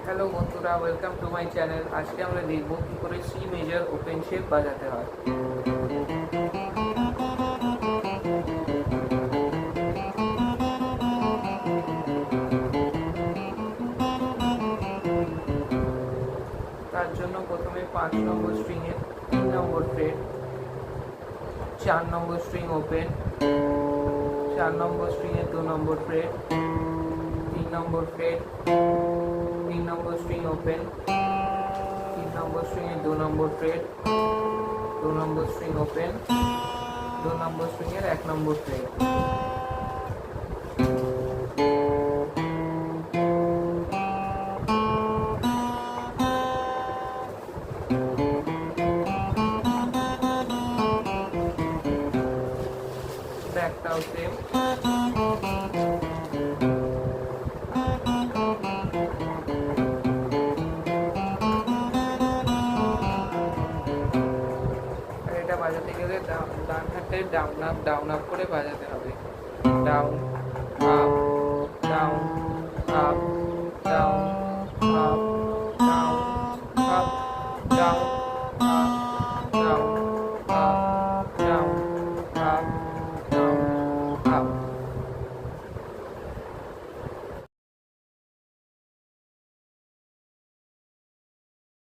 Hello বন্ধুরা, welcome to my channel. আজকে আমরা দেখব কি করে সি মেজর ওপেন শেপ বাজাতে হয়। তার জন্য প্রথমে 5 নম্বর স্ট্রিংয়ের 3 নম্বর ফ্রেট, 4 নম্বর স্ট্রিং ওপেন, 4 নম্বর স্ট্রিংয়ের 2 নম্বর ফ্রেট, 3 নম্বর ফ্রেট, 3 নম্বর স্ট্রিং ওপেন, 3 নম্বর স্ট্রিংয়ের 2 নম্বর ফ্রেট, 2 নম্বর স্ট্রিং ওপেন, 2 নম্বর স্ট্রিংয়ের 1 নম্বর ফ্রেট। ব্যাকটাও সেম। আর এটা বাজাতে গেলে ডান হাতে ডাউন আপ করে বাজাতে হবে। Down up, down up, down up, down up, down up, down up, down up, down up.